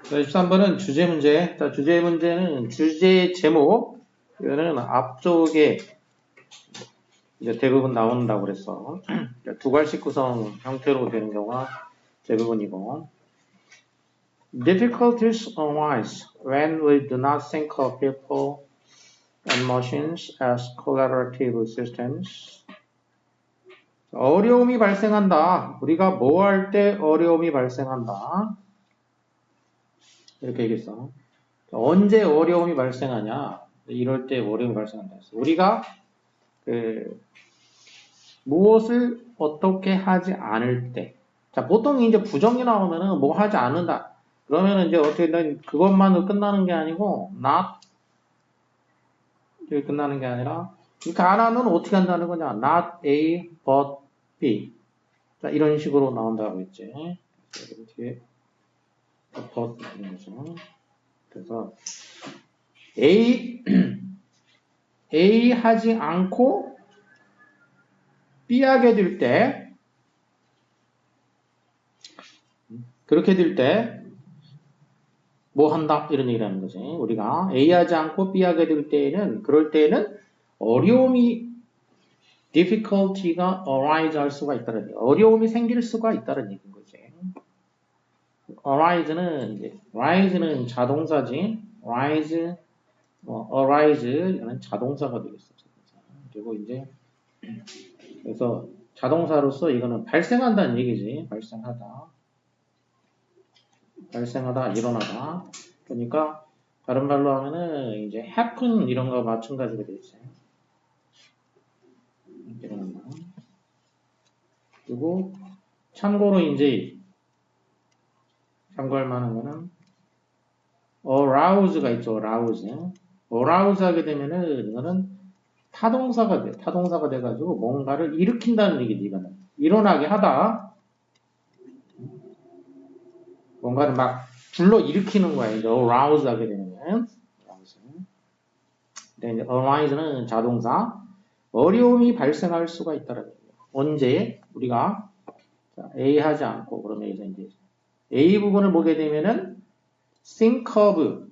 자, 13번은 주제 문제. 자, 주제 문제는 주제 제목. 이거는 앞쪽에 이제 대부분 나온다고 그랬어. 두괄식 구성 형태로 되는 경우가 대부분이고. Difficulties arise when we do not think of people and machines as collaborative systems. 어려움이 발생한다. 우리가 뭐 할 때 어려움이 발생한다. 이렇게 얘기했어. 언제 어려움이 발생하냐? 이럴 때 어려움이 발생한다. 우리가 무엇을 어떻게 하지 않을 때. 자, 보통 이제 부정이 나오면은 뭐 하지 않는다. 그러면은 이제 어떻게든 그것만으로 끝나는 게 아니고 not 이렇게 끝나는 게 아니라 이렇게 안 하면 어떻게 한다는 거냐? Not A but B. 자, 이런 식으로 나온다고 했지. 뒤에 but 이런 거죠. 그래서 A 하지 않고 B 하게 될 때, 그렇게 될 때, 뭐 한다? 이런 얘기를 하는 거지. 우리가 A 하지 않고 B 하게 될 때에는, 그럴 때에는 어려움이, difficulty가 arise 할 수가 있다는 얘기. 어려움이 생길 수가 있다는 얘기인 거지. rise는 자동사지. arise는 자동사가 되겠어. 그리고 이제, 그래서 자동사로서 이거는 발생한다는 얘기지. 발생하다, 일어나다. 그러니까 다른 말로 하면은 이제 happen 이런 거 마찬가지가 되겠어요. 일어난다. 그리고 참고로 이제 참고할 만한 거는 arouse가 있죠. arouse 하게 되면은 이거는 타동사가 돼. 타동사가 돼가지고 뭔가를 일으킨다는 얘기지. 이거는 일어나게 하다. 뭔가를 막 불러 일으키는 거야. 이제 arouse 하게 되면. 근데 이제 arise는 자동사. 어려움이 발생할 수가 있다는 얘기예요. 언제 우리가 A 하지 않고 그러면 이제 A 부분을 보게 되면은 think of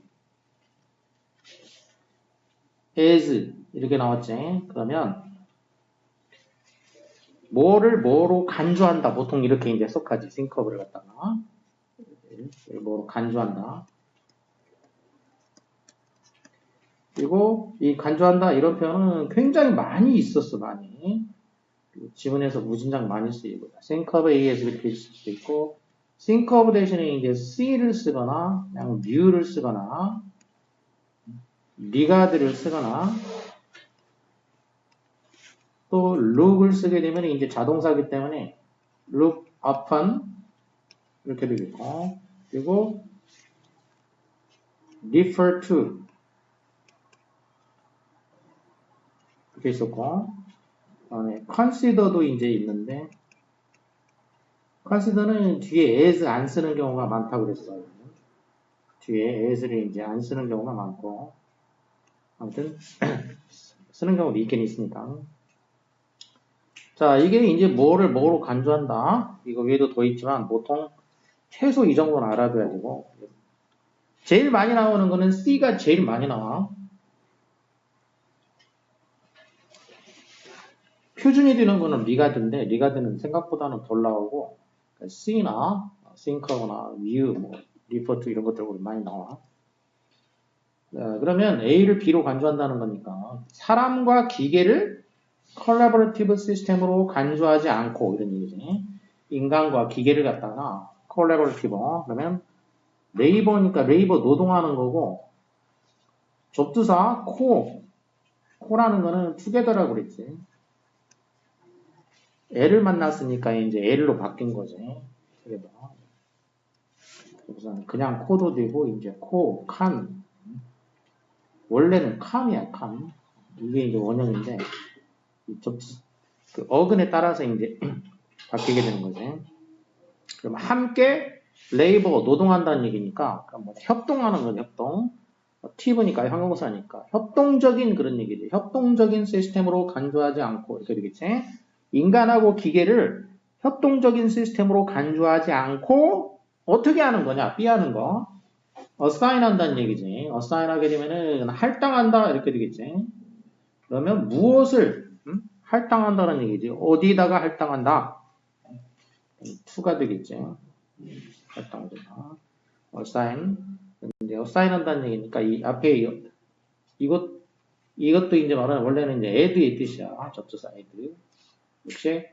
as 이렇게 나왔지. 그러면 뭐로 간주한다. 보통 이렇게 이제 속하지. think of를 갖다가 뭐로 간주한다. 그리고 이 간주한다 이런 표현은 굉장히 많이 있었어. 많이. 지문에서 무진장 많이 쓰이고 think of A에서 이렇게 쓸 수도 있고 think of 대신에 이제 see를 쓰거나 그냥 view를 쓰거나 regard를 쓰거나 또 look을 쓰게 되면 이제 자동사이기 때문에 look upon 이렇게 되겠고 그리고 refer to 이렇게 있었고 consider도 이제 있는데 consider는 뒤에 as 안 쓰는 경우가 많다고 그랬어요. 뒤에 as를 이제 안 쓰는 경우가 많고 아무튼 쓰는 경우도 있긴 있으니까. 자, 이게 이제 뭐로 간주한다. 이거 위에도 더 있지만 보통 최소 이 정도는 알아둬야 되고 제일 많이 나오는 거는 C가 제일 많이 나와. 표준이 되는 거는 리가드인데 리가드는 생각보다는 덜 나오고 C나 think하거나 view, refer to 이런 것들로 많이 나와. 그러면 A를 B로 간주한다는 거니까 사람과 기계를 콜라보레이티브 시스템으로 간주하지 않고 이런 얘기지. 인간과 기계를 갖다가 콜라보레이티브 그러면 레이버니까 레이버 노동하는 거고 접두사 코라는 거는 투게더라고 그랬지. L을 만났으니까 이제 L로 바뀐 거지. 투게더. 그래서 그냥 코도 되고 이제 칸 원래는 캄이야 캄. 이게 이제 원형인데 그 어근에 따라서 이제 바뀌게 되는 거지. 그럼 함께 레이버 노동한다는 얘기니까 뭐 협동하는 건 협동. 팁이니까 형용사니까 협동적인 그런 얘기지. 협동적인 시스템으로 간주하지 않고 이렇게 되겠지. 인간하고 기계를 협동적인 시스템으로 간주하지 않고 어떻게 하는 거냐? B 하는 거. assign 한다는 얘기지. assign 하게 되면은 할당한다 이렇게 되겠지. 그러면 무엇을 할당한다는 얘기지. 어디다가 할당한다? to가 되겠지. 할당한다. assign. 이제 assign 한다는 얘기니까 이 앞에 이것도 이제 말하는 원래는 이제 add의 뜻이야. 접속사 add. 역시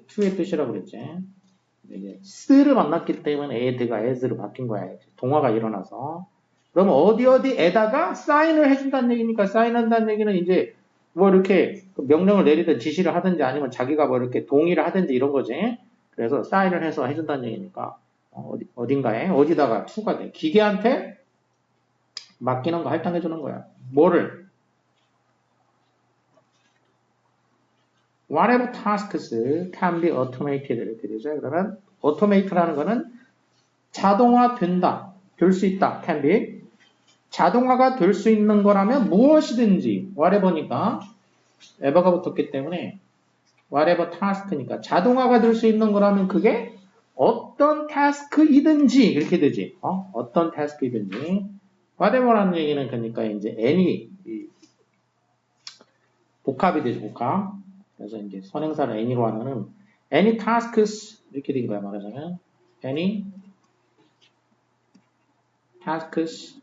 to의 뜻이라고 그랬지. 이제 s를 만났기 때문에 add가 as로 바뀐 거야. 동화가 일어나서. 그럼 어디에다가 사인을 해준다는 얘기니까 사인한다는 얘기는 이제 뭐 이렇게 명령을 내리든 지시를 하든지 아니면 자기가 뭐 이렇게 동의를 하든지 이런 거지. 그래서 사인을 해서 해준다는 얘기니까 어딘가에 어디다가 to가 돼. 기계한테 맡기는 거 할당해주는 거야. 뭐를? Whatever tasks can be automated 이렇게 되죠. 그러면 automate라는 거는 자동화된다. 될 수 있다. can be. 자동화가 될 수 있는 거라면 무엇이든지 whatever니까 ever가 붙었기 때문에 whatever task니까 자동화가 될 수 있는 거라면 그게 어떤 task이든지 이렇게 되지. 어떤 task이든지 whatever라는 얘기는 그러니까 이제 any 복합이 되죠. 복합. 그래서 이제 선행사를 any로 하면은 any tasks 이렇게 된 거야. 말하자면 any tasks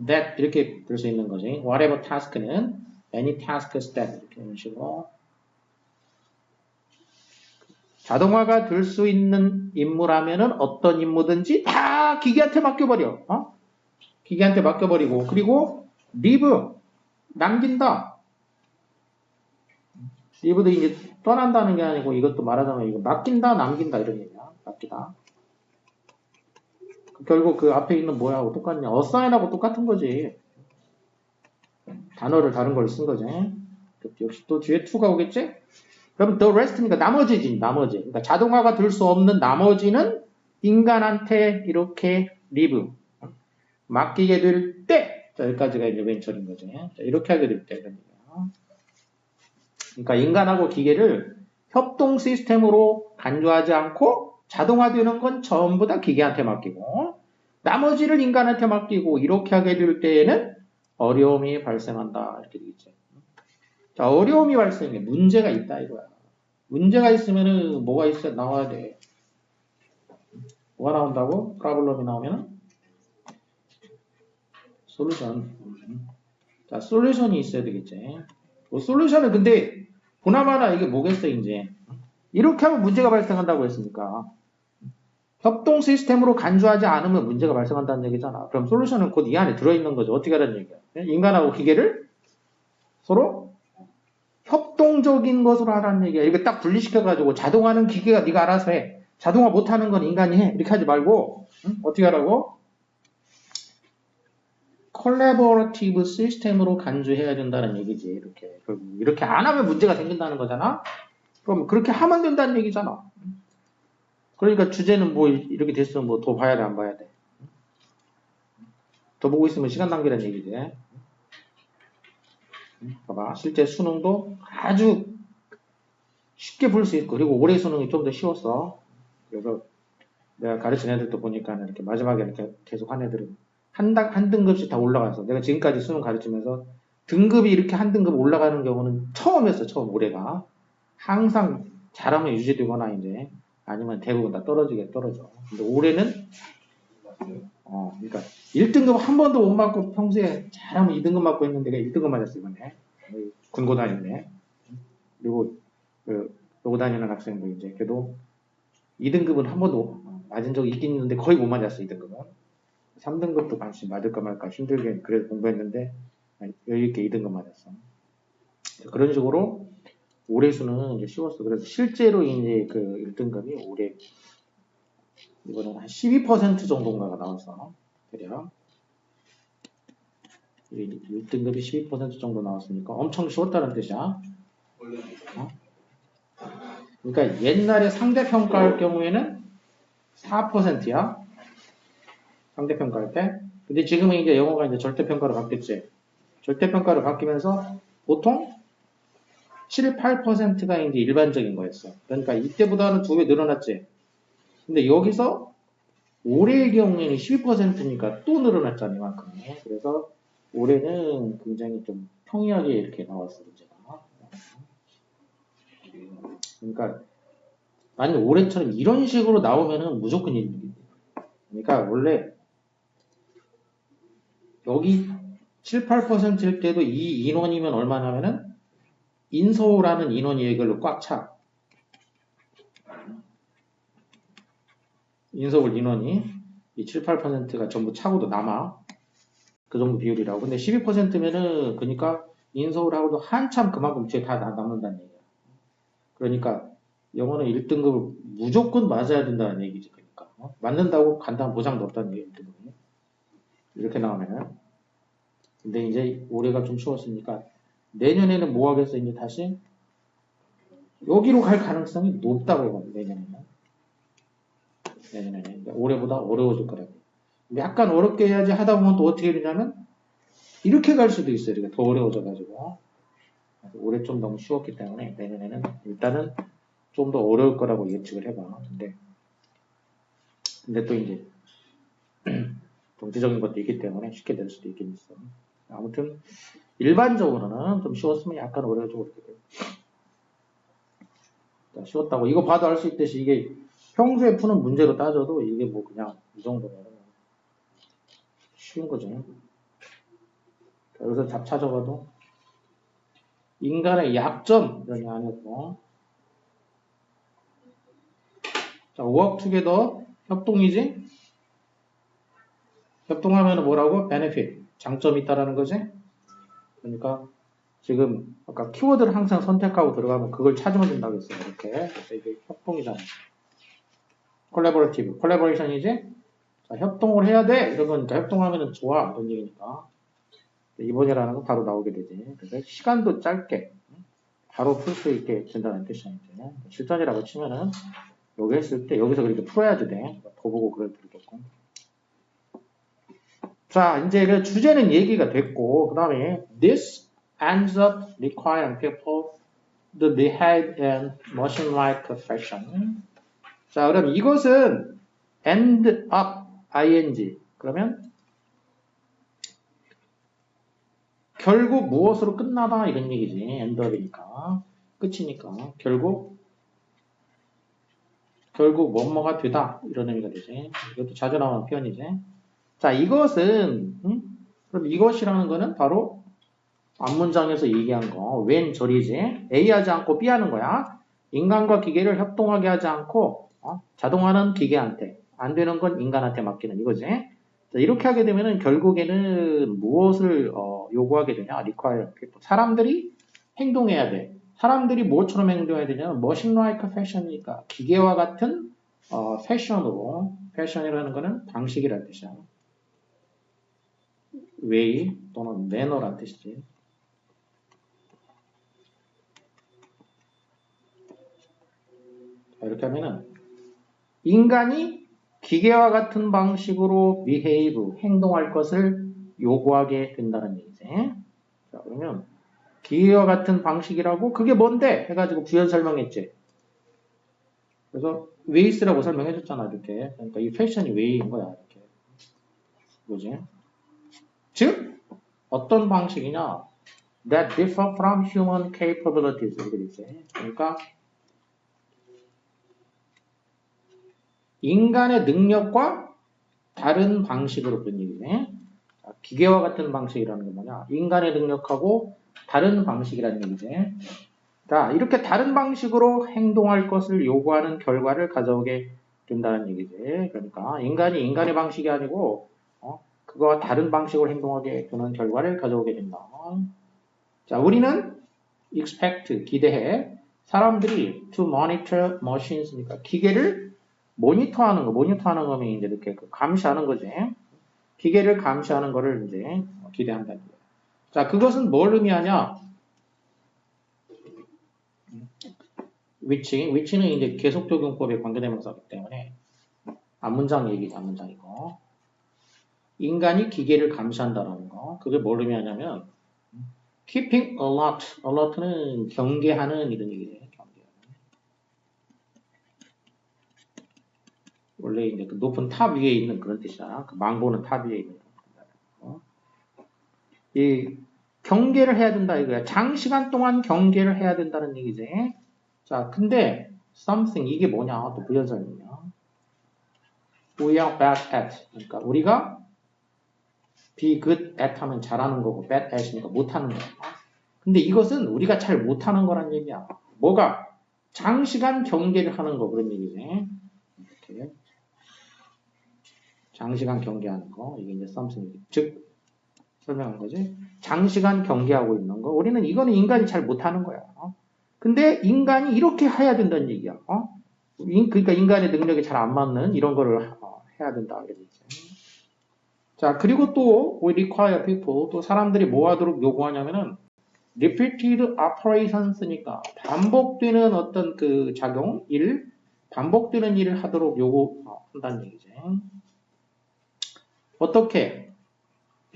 that 이렇게 될 수 있는 거지. whatever task는 any tasks that 이렇게 이런 식으로 자동화가 될 수 있는 임무라면은 어떤 임무든지 다 기계한테 맡겨버려. 기계한테 맡겨버리고 그리고 leave 남긴다. leave도 이제 떠난다는 게 아니고 이것도 말하자면 이거 맡긴다, 남긴다 이런 얘기야. 맡기다. 결국 그 앞에 있는 뭐하고 똑같냐? assign하고 똑같은 거지. 단어를 다른 걸 쓴 거지. 역시 또 뒤에 to가 오겠지? 그럼 the rest니까 나머지지, 나머지. 그러니까 자동화가 될 수 없는 나머지는 인간한테 이렇게 leave 맡기게 될 때, 자, 여기까지가 이제 왼철인 거지. 자, 이렇게 하게 될 때, 그러니까 인간하고 기계를 협동 시스템으로 간주하지 않고 자동화되는 건 전부 다 기계한테 맡기고 나머지를 인간한테 맡기고 이렇게 하게 될 때에는 어려움이 발생한다 이렇게 되겠죠. 자, 어려움이 발생해 문제가 있다 이거야. 문제가 있으면은 뭐가 있어 나와야 돼. 뭐가 나온다고? 프로블럼이 나오면 솔루션. 자, 솔루션이 있어야 되겠지. 솔루션은 근데 보나마나 이게 뭐겠어 이제. 이렇게 하면 문제가 발생한다고 했으니까 협동 시스템으로 간주하지 않으면 문제가 발생한다는 얘기잖아. 그럼 솔루션은 곧 이 안에 들어있는 거죠. 어떻게 하라는 얘기야. 인간하고 기계를 서로 협동적인 것으로 하라는 얘기야. 이렇게 딱 분리시켜가지고 자동화는 기계가 네가 알아서 해. 자동화 못하는 건 인간이 해. 이렇게 하지 말고 어떻게 하라고? 콜라보레이티브 시스템으로 간주해야 된다는 얘기지. 이렇게 안 하면 문제가 생긴다는 거잖아. 그럼 그렇게 하면 된다는 얘기잖아. 그러니까 주제는 뭐 이렇게 됐으면 뭐 더 봐야 돼, 안 봐야 돼? 더 보고 있으면 시간 낭비라는 얘기지. 봐봐. 실제 수능도 아주 쉽게 볼 수 있고, 그리고 올해 수능이 좀 더 쉬웠어. 그래서 내가 가르친 애들도 보니까 이렇게 마지막에 이렇게 계속 한 애들은 한 등급씩 다 올라가서 내가 지금까지 수능 가르치면서 등급이 이렇게 한 등급 올라가는 경우는 처음이었어, 처음 올해가. 항상 잘하면 유지되거나 이제 아니면 대부분 다 떨어져. 근데 올해는 그러니까 1등급 한 번도 못 맞고 평소에 잘하면 2등급 맞고 했는데 내가 1등급 맞았어 이번에. 군고 다녔네. 그리고 요고 다니는 학생도 이제 그래도 2등급은 한 번도 맞은 적이 있긴 있는데 거의 못 맞았어 2등급은. 3등급도 반씩 맞을까 말까 힘들게 그래도 공부했는데 여유있게 2등급 맞았어. 그런 식으로 올해 수능은 이제 쉬웠어. 그래서 실제로 이제 그 1등급이 올해 이번에는 한 12% 정도인가가 나왔어. 대략 1등급이 12% 정도 나왔으니까 엄청 쉬웠다는 뜻이야. 그러니까 옛날에 상대평가할 경우에는 4%야. 상대평가할 때. 근데 지금은 이제 영어가 이제 절대평가로 바뀌었지. 절대평가로 바뀌면서 보통 7, 8%가 이제 일반적인 거였어. 그러니까 이때보다는 2배 늘어났지. 근데 여기서 올해의 경우에는 12%니까 또 늘어났잖아요, 이만큼이. 그래서 올해는 굉장히 좀 평이하게 이렇게 나왔어요, 문제가. 그러니까 만약 올해처럼 이런 식으로 나오면은 무조건 1등입니다. 그러니까 원래 여기 7, 8%일 때도 이 인원이면 얼마냐면은 인서울하는 인원이 이걸로 꽉 차. 인서울 인원이 이 7, 8%가 전부 차고도 남아. 그 정도 비율이라고. 근데 12%면은 그러니까 인서울하고도 한참 그만큼 뒤에 다 남는다는 얘기야. 그러니까 영어는 1등급 무조건 맞아야 된다는 얘기지. 그러니까 맞는다고 간다는 보장도 없다는 얘기 1등급이. 이렇게 나오면은. 근데 이제 올해가 좀 쉬웠으니까 내년에는 뭐 하겠어? 이제 다시 여기로 갈 가능성이 높다고 해요. 내년에는. 내년에는. 올해보다 어려워질 거라고. 근데 약간 어렵게 해야지 하다 보면 또 어떻게 되냐면 이렇게 갈 수도 있어요. 이렇게 더 어려워져가지고. 올해 좀 너무 쉬웠기 때문에 내년에는 일단은 좀 더 어려울 거라고 예측을 해봐. 근데 또 이제 정치적인 것도 있기 때문에 쉽게 될 수도 있긴 있어. 아무튼 일반적으로는 좀 쉬웠으면 약간 어려워지고 그렇게 돼요. 쉬웠다고 이거 봐도 알 수 있듯이 이게 평소에 푸는 문제로 따져도 이게 뭐 그냥 이 정도면 쉬운 거죠. 여기서 답 찾아봐도 인간의 약점 이런 게 아니었고 자, work together 협동이지? 협동하면 뭐라고? benefit 장점이 있다라는 거지? 그러니까 지금 아까 키워드를 항상 선택하고 들어가면 그걸 찾으면 된다고 했어요. 이렇게. 그래서 이게 협동이잖아. collaborative, collaboration이지? 자, 협동을 해야 돼! 이러니까 협동하면 좋아. 이런 얘기니까. 이번이라는 건 바로 나오게 되지. 그래서 시간도 짧게 바로 풀 수 있게 된다는 뜻이야. 이제. 실전이라고 치면은 여기 했을 때 여기서 그렇게 풀어야지 돼. 더 보고 그럴 필요 없고. 자, 이제 그 주제는 얘기가 됐고 그 다음에 this ends up requiring people to behave in machine-like fashion. 자, 그럼 이것은 end up ing 그러면 결국 무엇으로 끝나다 이런 얘기지. end up이니까 끝이니까 결국 뭐뭐가 되다 이런 의미가 되지. 이것도 자주 나오는 표현이지. 자, 이것은 그럼 이것이라는 거는 바로 앞문장에서 얘기한 거 왼절이지. A 하지 않고 B 하는 거야. 인간과 기계를 협동하게 하지 않고 자동화는 기계한테 안 되는 건 인간한테 맡기는 이거지. 자, 이렇게 하게 되면은 결국에는 무엇을 요구하게 되냐? require 사람들이 행동해야 돼. 사람들이 뭐처럼 행동해야 되냐면 machine like fashion이니까 기계와 같은 패션으로 패션이라는 거는 방식이라는 뜻이야. way 또는 manner라는 뜻이지. 이렇게 하면은 인간이 기계와 같은 방식으로 behave, 행동할 것을 요구하게 된다는 얘기지. 자, 그러면 기계와 같은 방식이라고 그게 뭔데? 해가지고 부연 설명했지. 그래서 웨이스라고 설명해줬잖아 이렇게. 그러니까 이 패션이 웨이인 거야 이렇게. 뭐지? 즉 어떤 방식이냐? That differ from human capabilities 이렇게 되지. 그러니까 인간의 능력과 다른 방식으로 그런 얘기네. 기계와 같은 방식이라는 건 뭐냐? 인간의 능력하고 다른 방식이라는 얘기지. 자, 이렇게 다른 방식으로 행동할 것을 요구하는 결과를 가져오게 된다는 얘기지. 그러니까 인간이 인간의 방식이 아니고 그거와 다른 방식으로 행동하게 되는 결과를 가져오게 된다. 자, 우리는 expect, 기대해. 사람들이 to monitor machines니까 기계를 모니터하는 거면 이제 이렇게 감시하는 거지. 기계를 감시하는 거를 이제 기대한다는 거예요. 자, 그것은 뭘 의미하냐? which는 이제 계속적용법의 관계대명사이기 때문에 앞문장 얘기죠, 앞문장이고. 인간이 기계를 감시한다라는 거. 그게 뭘 의미하냐면 keeping alert. alert는 경계하는 이런 얘기예요. 원래 이제 그 높은 탑 위에 있는 그런 뜻이잖아. 그 망보는 탑 위에 있는. 이 경계를 해야 된다 이거야. 장시간 동안 경계를 해야 된다는 얘기지. 자, 근데 something 이게 뭐냐? 또 부연설명이야. We are bad at. 그러니까 우리가 be good at 하면 잘하는 거고 bad at이니까 못하는 거야. 근데 이것은 우리가 잘 못하는 거란 얘기야. 뭐가? 장시간 경계를 하는 거 그런 얘기지. 이렇게 장시간 경계하는 거 이게 이제 something 즉 설명한 거지. 장시간 경계하고 있는 거. 우리는 이거는 인간이 잘 못하는 거야. 근데 인간이 이렇게 해야 된다는 얘기야. 그러니까 인간의 능력이 잘 안 맞는 이런 거를 해야 된다. 그러지. 자, 그리고 또 we require people 또 사람들이 뭐 하도록 요구하냐면은 repeated operations니까 반복되는 어떤 그 작용, 일, 반복되는 일을 하도록 요구한다는 얘기지. 어떻게?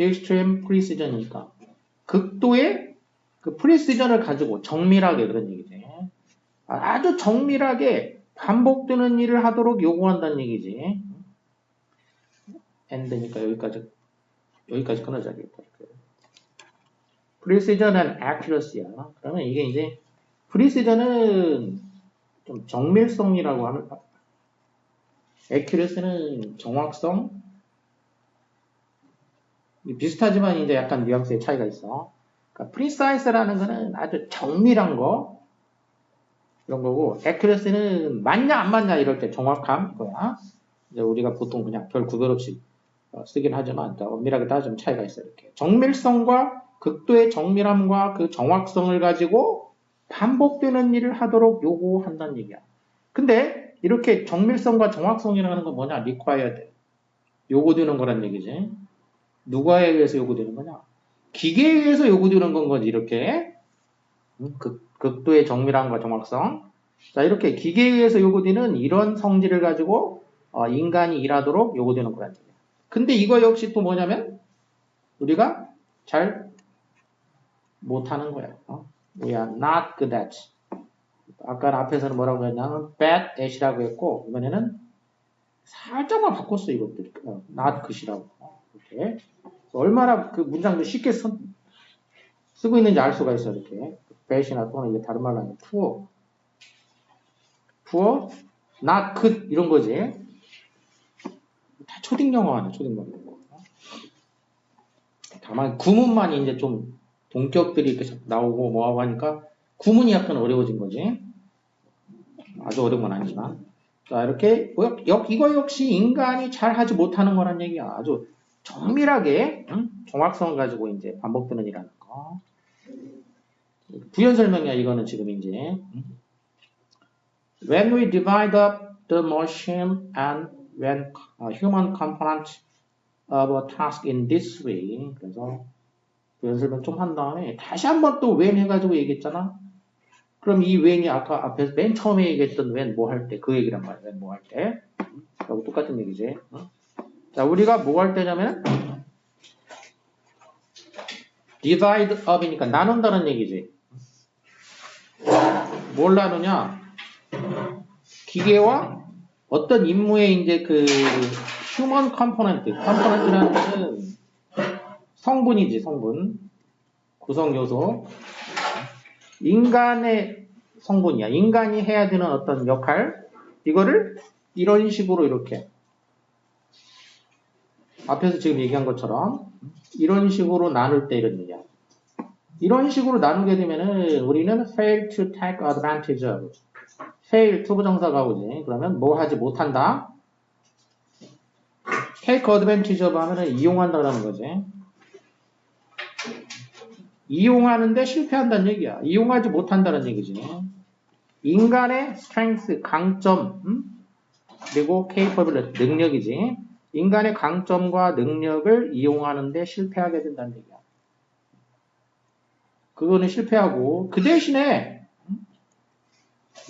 extreme precision이니까 극도의 그 precision을 가지고 정밀하게 그런 얘기지. 아주 정밀하게 반복되는 일을 하도록 요구한다는 얘기지. end니까 여기까지 끊어자. precision and accuracy야. 그러면 이게 이제 precision은 좀 정밀성이라고 하는, accuracy는 정확성. 비슷하지만 이제 약간 뉘앙스의 차이가 있어. 그러니까 precise라는 거는 아주 정밀한 거 이런 거고, accuracy는 맞냐 안 맞냐 이럴 때 정확함 거야. 이제 우리가 보통 그냥 별 구별 없이 쓰긴 하지만 엄밀하게 따지면 차이가 있어. 이렇게 정밀성과 극도의 정밀함과 그 정확성을 가지고 반복되는 일을 하도록 요구한다는 얘기야. 근데 이렇게 정밀성과 정확성이라는 건 뭐냐? required. 요구되는 거란 얘기지. 누구에 의해서 요구되는 거냐? 기계에 의해서 요구되는 건 거지. 이렇게 극도의 정밀함과 정확성. 자, 이렇게 기계에 의해서 요구되는 이런 성질을 가지고 인간이 일하도록 요구되는 거란 얘기야. 근데 이거 역시 또 뭐냐면 우리가 잘 못하는 거야. We are not good at. 아까 앞에서는 뭐라고 했냐면 bad at이라고 했고 이번에는 살짝만 바꿨어 이것들. not good이라고. 이렇게. 얼마나 그 문장도 쉽게 쓰고 있는지 알 수가 있어. 이렇게 bad이나 또는 이게 다른 말로 하면 poor, not good 이런 거지. 다 초딩 영어 아니야. 초딩 영어. 다만 구문만 이제 좀 동격들이 이렇게 나오고 뭐하고 하니까 구문이 약간 어려워진 거지. 아주 어려운 건 아니지만. 자, 이렇게 이거 역시 인간이 잘 하지 못하는 거란 얘기야. 아주 정밀하게 정확성을 가지고 이제 반복되는 일하는 거. 부연 설명이야. 이거는 지금 이제 when we divide up the machine and when human component of a task in this way. 그래서 부연 설명 좀 한 다음에 다시 한번 또 when 해가지고 얘기했잖아. 그럼 이 when이 아까 앞에서 맨 처음에 얘기했던 when 뭐 할 때 그 얘기란 말이야. when 뭐 할 때. 하고 똑같은 얘기지. 자, 우리가 뭐 할 때냐면 divide up이니까 나눈다는 얘기지. 뭘 나누냐? 기계와 어떤 임무의 이제 그 human component라는 것은 성분이지, 성분. 구성 요소. 인간의 성분이야. 인간이 해야 되는 어떤 역할. 이거를 이런 식으로 이렇게 앞에서 지금 얘기한 것처럼 이런 식으로 나눌 때 이런 얘기야. 이런 식으로 나누게 되면은 우리는 fail to take advantage of. fail 투부정사가 오지. 그러면 뭐 하지 못한다. take advantage of 하면은 이용한다라는 거지. 이용하는데 실패한다는 얘기야. 이용하지 못한다는 얘기지. 인간의 strength, 강점, 그리고 capability, 능력이지. 인간의 강점과 능력을 이용하는데 실패하게 된다는 얘기야. 그거는 실패하고 그 대신에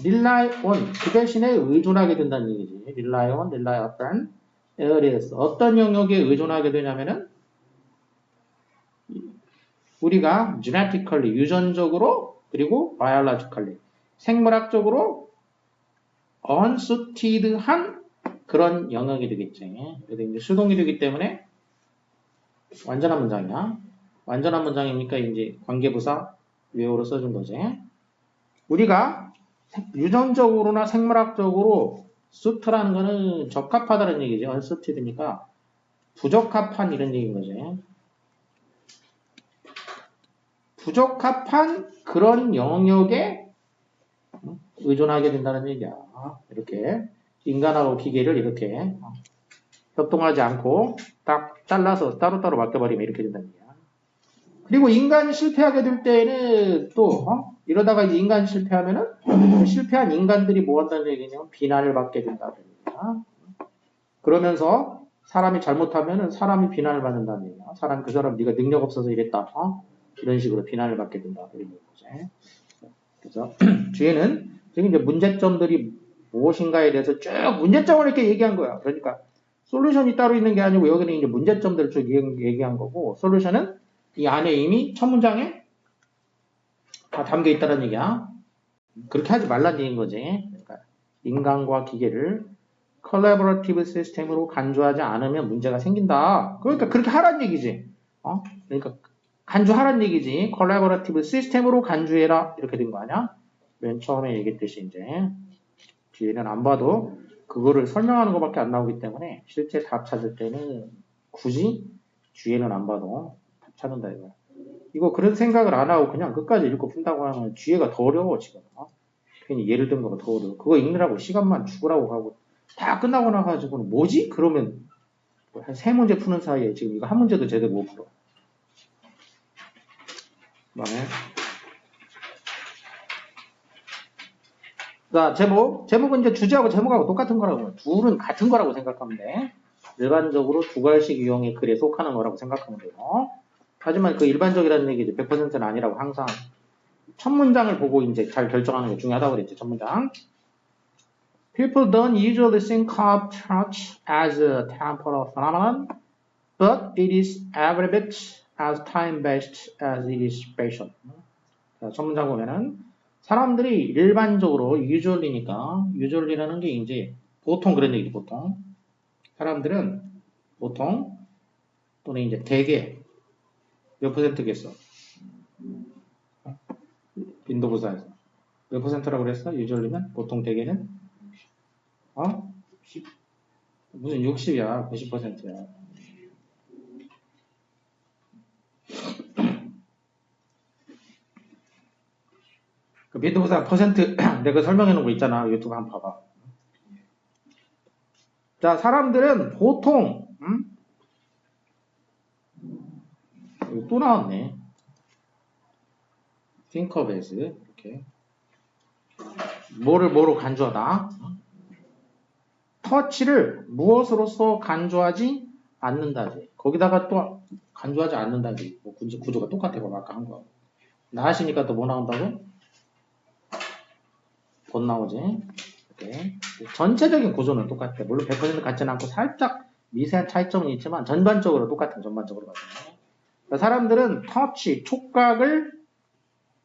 rely on, 그 대신에 의존하게 된다는 얘기지. rely on, rely upon, areas. 어떤 영역에 의존하게 되냐면은 우리가 genetically, 유전적으로, 그리고 biologically, 생물학적으로 unsuited한 그런 영역이 되겠지. 그래서 이제 수동이 되기 때문에 완전한 문장이야. 완전한 문장이니까 이제 관계부사 외우로 써준 거지. 우리가 유전적으로나 생물학적으로 수트라는 거는 적합하다는 얘기죠. unsuited니까 부적합한 이런 얘기인 거지. 부적합한 그런 영역에 의존하게 된다는 얘기야. 이렇게 인간하고 기계를 이렇게 협동하지 않고 딱 잘라서 따로따로 맡겨버리면 이렇게 된다는 얘기야. 그리고 인간이 실패하게 될 때는 또 이러다가 이제 인간이 실패하면은 실패한 인간들이 뭐 한다는 얘기냐면 비난을 받게 된다는 얘기야. 그러면서 사람이 잘못하면은 사람이 비난을 받는다는 얘기야. 그 사람 네가 능력 없어서 이랬다. 이런 식으로 비난을 받게 된다. 이런 거지. 그래서 뒤에는 지금 이제 문제점들이 무엇인가에 대해서 쭉 문제점을 이렇게 얘기한 거야. 그러니까 솔루션이 따로 있는 게 아니고 여기는 이제 문제점들을 쭉 얘기한 거고 솔루션은 이 안에 이미 첫 문장에 다 담겨 있다는 얘기야. 그렇게 하지 말라는 얘기인 거지. 그러니까 인간과 기계를 컬래버러티브 시스템으로 간주하지 않으면 문제가 생긴다. 그러니까 그렇게 하라는 얘기지. 그러니까 간주하라는 얘기지. 컬래버러티브 시스템으로 간주해라. 이렇게 된 거 아니야? 맨 처음에 얘기했듯이 이제 뒤에는 안 봐도 그거를 설명하는 것밖에 안 나오기 때문에 실제 답 찾을 때는 굳이 뒤에는 안 봐도 답 찾는다 이거야. 이거 그런 생각을 안 하고 그냥 끝까지 읽고 푼다고 하면 뒤에가 더 어려워 지금. 괜히 예를 든 거가 더 어려워. 그거 읽느라고 시간만 죽으라고 하고 다 끝나고 나가지고는 뭐지? 그러면 한 3문제 푸는 사이에 지금 이거 한 문제도 제대로 못 풀어. 그다음에 자, 제목은 이제 주제하고 제목하고 똑같은 거라고. 둘은 같은 거라고 생각하면 돼. 일반적으로 두 갈식 유형의 글에 속하는 거라고 생각하면 돼요. 하지만 그 일반적이라는 얘기죠. 100%는 아니라고 항상 첫 문장을 보고 이제 잘 결정하는 게 중요하다고 그랬죠. 첫 문장. People don't usually think of touch as a temporal phenomenon, but it is every bit as time-based as it is spatial. 자, 첫 문장 보면은 사람들이 일반적으로 usually라는 게 이제 보통 그런 얘기죠. 보통 사람들은 보통 또는 이제 대개 몇 %겠어? 빈도부사에서 몇 %라고 그랬어? usually면 보통 대개는 무슨 60이야 90%야. 그 빈도부사 퍼센트 내가 설명해 놓은 거 있잖아. 유튜브 한번 봐봐. 자, 사람들은 보통 또 나왔네. think of as 이렇게 뭐로 간주하다. 터치를 무엇으로서 간주하지 않는다지. 거기다가 또 간주하지 않는다지. 뭐 구조가 똑같아. 봐 아까 한 거. 나하시니까 또 뭐 나온다고? 돈 나오지. 이렇게. 전체적인 구조는 똑같아. 물론 100% 같지는 않고 살짝 미세한 차이점은 있지만 전반적으로 똑같은 전반적으로 같은. 사람들은 터치, 촉각을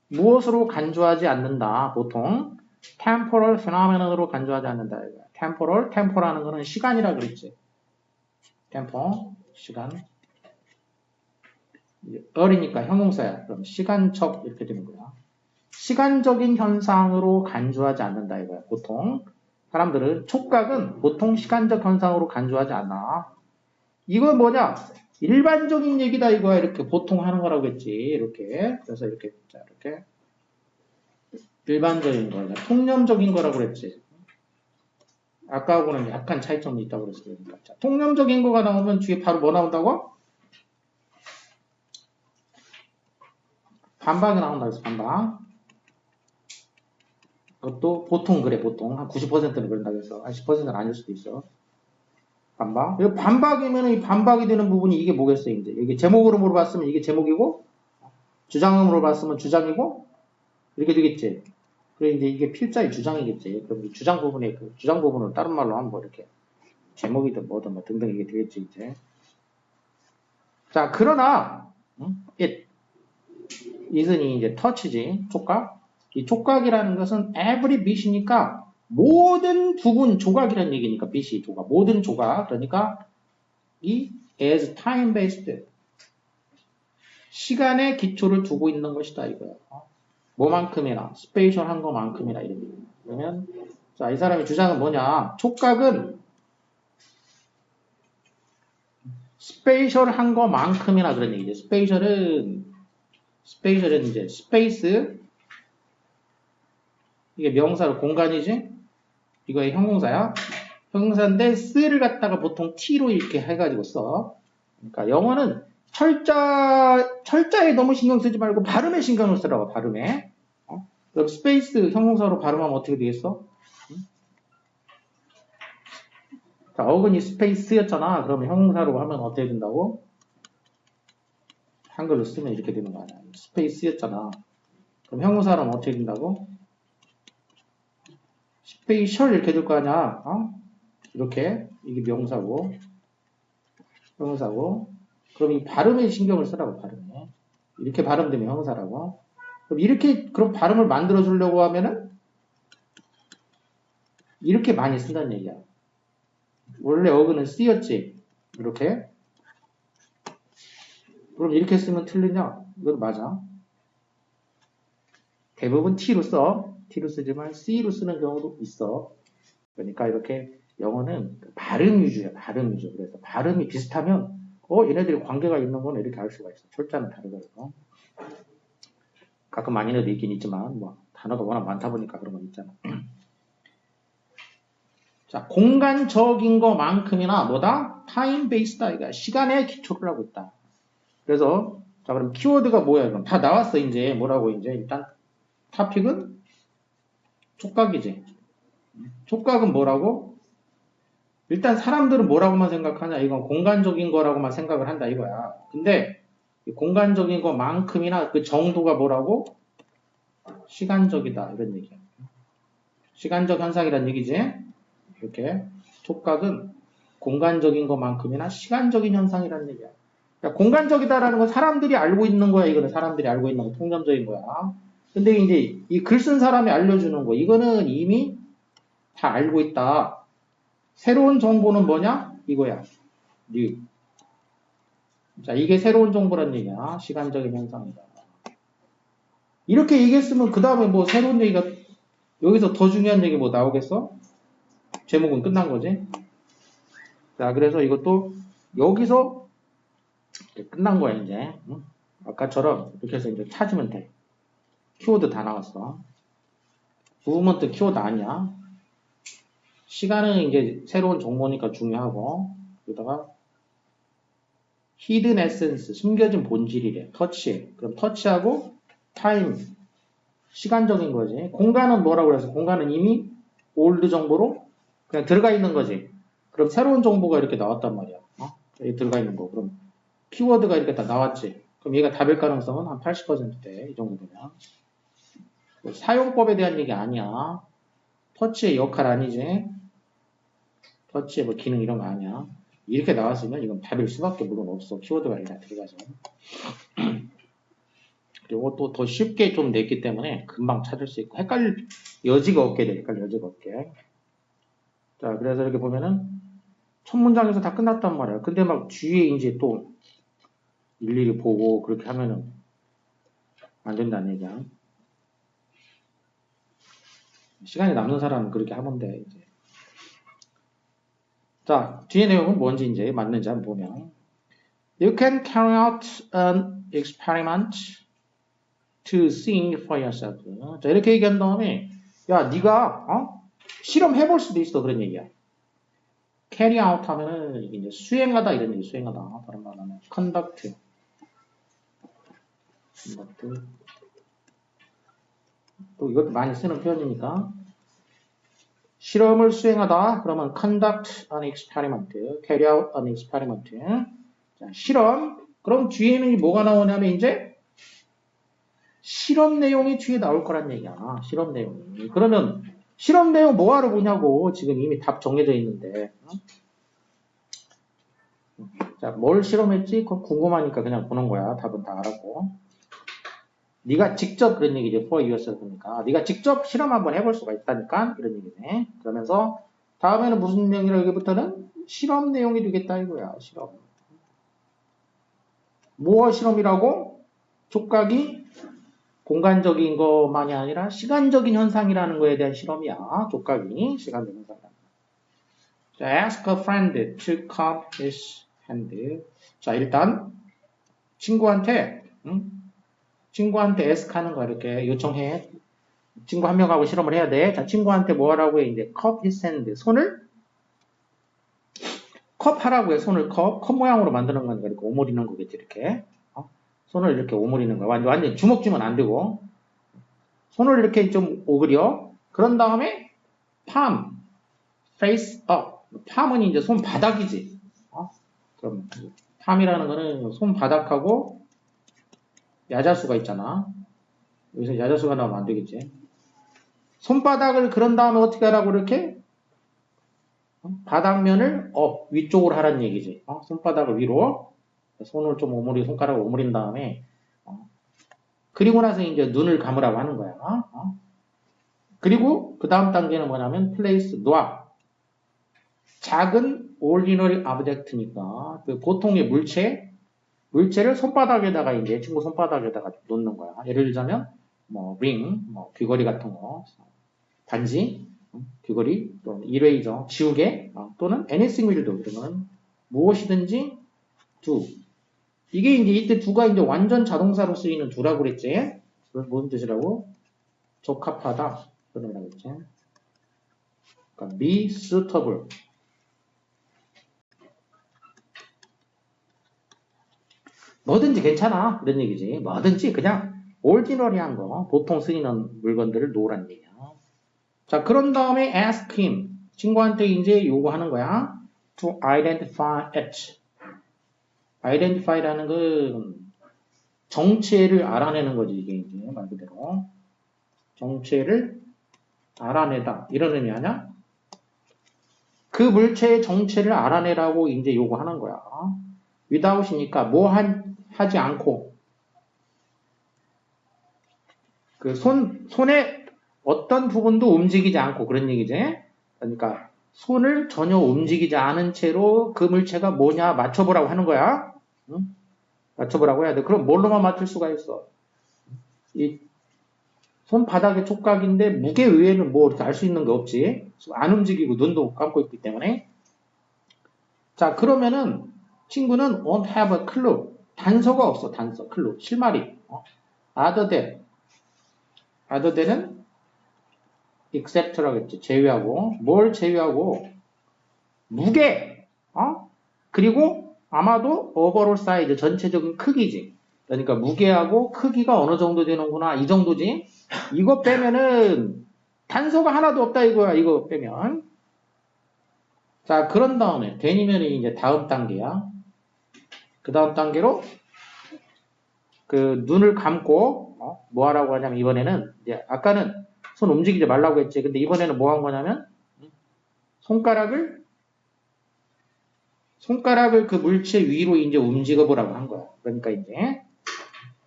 무엇으로 간주하지 않는다. 보통 temporal phenomenon으로 간주하지 않는다. temporal하는 거는 시간이라 그랬지. 시간. 어리니까 형용사야. 그럼 시간적 이렇게 되는 거야. 시간적인 현상으로 간주하지 않는다 이거야. 보통 사람들은 촉각은 보통 시간적 현상으로 간주하지 않아. 이건 뭐냐? 일반적인 얘기다 이거야. 이렇게 보통 하는 거라고 했지. 이렇게. 그래서 이렇게 일반적인 거야. 통념적인 거라고 그랬지. 아까하고는 약간 차이점이 있다고 그랬어요. 자, 통념적인 거가 나오면 뒤에 바로 뭐 나온다고? 반박이 나온다고 해서 반박. 그것도 보통 그래. 보통 한 90%는 그런다고 해서 한 10%는 아닐 수도 있어. 반박. 반박이면 이 반박이 되는 부분이 이게 뭐겠어요? 이제 이게 제목으로 물어봤으면 이게 제목이고 주장으로 물어봤으면 주장이고 이렇게 되겠지. 그래 이제 이게 필자의 주장이겠지. 그럼 이 주장 부분을 다른 말로 하면 뭐 이렇게 제목이든 뭐든 뭐 등등 이게 되겠지 이제. 자 그러나 it은 이제 touch지 촉각. 이 촉각이라는 것은 every bit이니까 모든 부분 조각이라는 얘기니까 BC 조각 모든 조각 그러니까 이 as time based 시간의 기초를 두고 있는 것이다 이거예요. 뭐만큼이나 스페이셜한 것만큼이나 이런 얘기. 그러면 자, 이 사람의 주장은 뭐냐? 촉각은 스페이셜한 것만큼이나 그런 얘기죠. 스페이셜은 이제 스페이스 이게 명사로 공간이지? 이거의 형용사야. 형용사인데 스를 갖다가 보통 t로 이렇게 해가지고 써. 그러니까 영어는 철자에 너무 신경 쓰지 말고 발음에 신경을 쓰라고 발음에. 그럼 스페이스 형용사로 발음하면 어떻게 되겠어? 자, 어근이 스페이스였잖아. 그러면 형용사로 하면 어떻게 된다고? 한글로 쓰면 이렇게 되는 거 아니야. 스페이스였잖아. 그럼 형용사로 하면 어떻게 된다고? 스페이셜 이렇게 될 거 아니야. 이렇게 이게 명사고 형용사고 그럼 이 발음에 신경을 쓰라고 발음에 이렇게 발음되면 형용사라고 그럼 이렇게 그럼 발음을 만들어 주려고 하면은 이렇게 많이 쓴다는 얘기야. 원래 어근은 C였지 이렇게 그럼 이렇게 쓰면 틀리냐? 이건 맞아. 대부분 T로 써. T로 쓰지만 C로 쓰는 경우도 있어. 그러니까 이렇게 영어는 발음 위주야. 발음 위주. 그래서 발음이 비슷하면 얘네들이 관계가 있는 건 이렇게 알 수가 있어. 철자는 다르거든요. 가끔 아닌 애도 있긴 있지만 뭐 단어가 워낙 많다 보니까 그런 건 있잖아. 자, 공간적인 것만큼이나 뭐다? 타임 베이스다. 이거 시간에 기초를 하고 있다. 그래서 자 그럼 키워드가 뭐야? 그럼 다 나왔어 이제 뭐라고 이제 일단 토픽은 촉각이지. 촉각은 뭐라고? 일단 사람들은 뭐라고만 생각하냐? 이건 공간적인 거라고만 생각을 한다 이거야. 근데 공간적인 것만큼이나 그 정도가 뭐라고? 시간적이다 이런 얘기야. 시간적 현상이란 얘기지. 이렇게 촉각은 공간적인 것만큼이나 시간적인 현상이라는 얘기야. 그러니까 공간적이다라는 건 사람들이 알고 있는 거야. 이거는 사람들이 알고 있는 거 통념적인 거야. 근데 이제 이 글 쓴 사람이 알려주는 거 이거는 이미 다 알고 있다. 새로운 정보는 뭐냐? 이거야. 뉴. 자, 이게 새로운 정보란 얘기야. 시간적인 현상이다. 이렇게 얘기했으면 그 다음에 뭐 새로운 얘기가 여기서 더 중요한 얘기 뭐 나오겠어? 제목은 끝난 거지. 자, 그래서 이것도 여기서 끝난 거야 이제. 응? 아까처럼 이렇게 해서 이제 찾으면 돼. 키워드 다 나왔어. 무브먼트 키워드 아니야. 시간은 이제 새로운 정보니까 중요하고 여기다가 히든 에센스 숨겨진 본질이래. 터치. 그럼 터치하고 타임 시간적인 거지. 공간은 뭐라고 그래서 공간은 이미 올드 정보로 그냥 들어가 있는 거지. 그럼 새로운 정보가 이렇게 나왔단 말이야. 여기 들어가 있는 거. 그럼 키워드가 이렇게 다 나왔지. 그럼 얘가 답일 가능성은 한 80%대. 이 정도 되면. 사용법에 대한 얘기 아니야. 터치의 역할 아니지. 터치의 뭐 기능 이런 거 아니야. 이렇게 나왔으면 이건 답일 수밖에 물론 없어. 키워드가 이렇게 다 들어가서. 그리고 또 더 쉽게 좀 냈기 때문에 금방 찾을 수 있고 헷갈릴 여지가 없게 돼. 헷갈릴 여지가 없게. 자, 그래서 이렇게 보면은 첫 문장에서 다 끝났단 말이야. 근데 막 뒤에 이제 또 일일이 보고 그렇게 하면은 안 된다는 얘기야. 시간이 남는 사람은 그렇게 하면 돼. 이제. 자, 뒤에 내용은 뭔지 이제 맞는지 한번 보면 You can carry out an experiment to see for yourself. 자, 이렇게 얘기한 다음에 야, 네가 실험해볼 수도 있어. 그런 얘기야. carry out 하면은 이게 이제 수행하다 이런 얘기 수행하다. 다른 말로 하면 conduct. 또 이것도 많이 쓰는 표현이니까 실험을 수행하다 그러면 conduct an experiment, carry out an experiment. 자, 실험 그럼 뒤에는 뭐가 나오냐면 이제 실험 내용이 뒤에 나올 거란 얘기야. 실험 내용이. 그러면 실험 내용 뭐하러 보냐고 지금 이미 답 정해져 있는데. 자, 뭘 실험했지? 그거 궁금하니까 그냥 보는 거야. 답은 다 알았고. 네가 직접 그런 얘기죠. for yourself니까. 네가 직접 실험 한번 해볼 수가 있다니까 이런 얘기네. 그러면서 다음에는 무슨 내용이라 여기부터는 실험 내용이 되겠다 이거야. 실험. 무엇 실험이라고? 촉각이 공간적인 것만이 아니라 시간적인 현상이라는 거에 대한 실험이야. 촉각이 시간적인 현상이야. 자, ask a friend to cup his hand. 자, 일단 친구한테 친구한테 ask 하는 거 이렇게 요청해. 친구 한 명하고 실험을 해야 돼. 자, 친구한테 뭐 하라고 해? 이제 cup his hand. 손을 컵 하라고 해. 손을 컵 모양으로 만드는 거니까 이렇게 오므리는 거겠지. 이렇게 손을 이렇게 오므리는 거야. 완전 주먹 쥐면 안 되고 손을 이렇게 좀 오그려. 그런 다음에 palm, face up. palm은 이제 손바닥이지. 그럼 palm이라는 거는 손바닥하고 야자수가 있잖아. 여기서 야자수가 나오면 안 되겠지. 손바닥을 그런 다음에 어떻게 하라고 이렇게 바닥면을 위쪽으로 하라는 얘기지. 손바닥을 위로 손을 좀 손가락을 오므린 다음에 그리고 나서 이제 눈을 감으라고 하는 거야. 그리고 그 다음 단계는 뭐냐면 place, 놔. 작은 ordinary object니까 그 보통의 물체를 손바닥에다가 이제 친구 손바닥에다가 놓는 거야. 예를 들자면 뭐 ring, 뭐 귀걸이 같은 거, 반지, 귀걸이, 또는 이레이저, 지우개, 또는 anything will do. 그러면 무엇이든지 do. 이게 이제 이때 do가 이제 완전 자동사로 쓰이는 do라고 그랬지. 무슨 뜻이라고? 적합하다. 그런 거라고 했지. 그러니까 be suitable. 뭐든지 괜찮아. 그런 얘기지. 뭐든지 그냥 ordinary한 거, 보통 쓰이는 물건들을 놓으라는 얘기야. 자, 그런 다음에 ask him. 친구한테 이제 요구하는 거야. to identify it. identify라는 건 정체를 알아내는 거지. 이게 이제 말 그대로. 정체를 알아내다. 이런 의미 아냐? 그 물체의 정체를 알아내라고 이제 요구하는 거야. without이니까 하지 않고 그 손의 어떤 부분도 움직이지 않고 그런 얘기지. 그러니까 손을 전혀 움직이지 않은 채로 그 물체가 뭐냐 맞춰보라고 하는 거야. 응? 맞춰보라고 해야 돼. 그럼 뭘로만 맞출 수가 있어? 이 손바닥의 촉각인데 무게 외에는 뭐 이렇게 알 수 있는 게 없지. 안 움직이고 눈도 감고 있기 때문에. 자, 그러면은 친구는 won't have a clue. 단서가 없어. 단서, clue, 실마리. other than은 except라고 했지. 제외하고. 뭘 제외하고? 무게. 그리고 아마도 overall size, 전체적인 크기지. 그러니까 무게하고 크기가 어느 정도 되는구나. 이 정도지. 이거 빼면은 단서가 하나도 없다 이거야. 이거 빼면. 자, 그런 다음에 되니면 이제 다음 단계야. 그 다음 단계로 그 눈을 감고 뭐 하라고 하냐면 이번에는 이제 아까는 손 움직이지 말라고 했지. 근데 이번에는 뭐 한 거냐면 손가락을 그 물체 위로 이제 움직여 보라고 한 거야. 그러니까 이제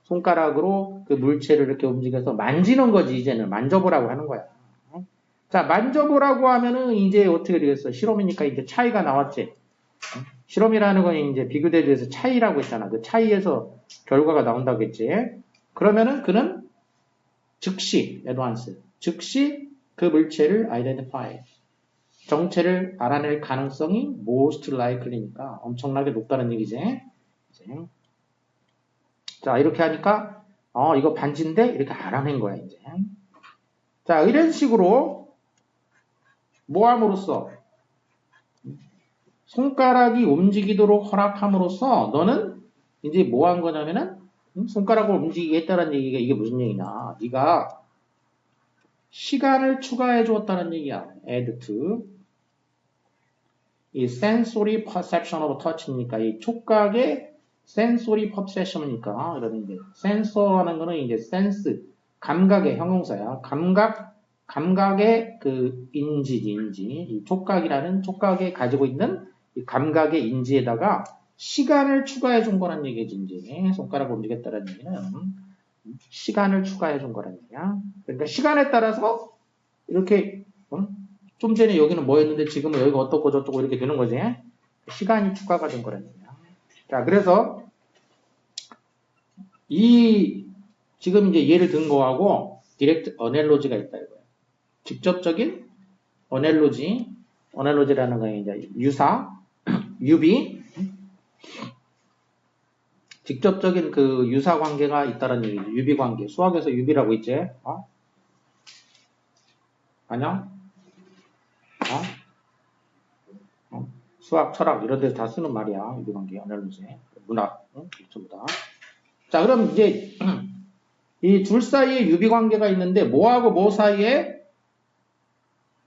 손가락으로 그 물체를 이렇게 움직여서 만지는 거지. 이제는 만져보라고 하는 거야. 자, 만져보라고 하면은 이제 어떻게 되겠어? 실험이니까 이제 차이가 나왔지. 실험이라는 건 이제 비교대조에서 차이라고 했잖아. 그 차이에서 결과가 나온다고 했지. 그러면은 그는 즉시 그 물체를 identify, 정체를 알아낼 가능성이 most likely니까 엄청나게 높다는 얘기지. 자, 이렇게 하니까 이거 반지인데 이렇게 알아낸 거야 이제. 자, 이런 식으로 모함으로써 손가락이 움직이도록 허락함으로써 너는 이제 뭐 한 거냐면은 손가락을 움직이게 했다는 얘기가 이게 무슨 얘기냐. 네가 시간을 추가해 주었다는 얘기야. add to. 이 sensory perception of touch니까 이 촉각의 sensory perception이니까 그러면 이제 sensor라는 거는 이제 sense 감각의 형용사야. 감각의 그 인지. 이 촉각이라는 촉각에 가지고 있는 이 감각의 인지에다가 시간을 추가해 준 거란 얘기지. 이제 손가락을 움직였다는 얘기는 시간을 추가해 준 거란 얘기야. 그러니까 시간에 따라서 이렇게 좀 전에 여기는 뭐였는데 지금은 여기가 어떻고 저쩌고 이렇게 되는 거지. 시간이 추가가 된 거란 얘기야. 자, 그래서 이 지금 이제 예를 든 거하고 디렉트 어넬로지가 있다 이거야. 직접적인 어넬로지라는 건 이제 유사, 유비, 직접적인 그 유사 관계가 있다는 얘기지. 유비 관계. 수학에서 유비라고 있지. 아냐? 수학, 철학 이런 데서 다 쓰는 말이야. 유비 관계, 어넬로지, 문학, 전부 다. 자, 그럼 이제 이 둘 사이에 유비 관계가 있는데 뭐하고 뭐 사이에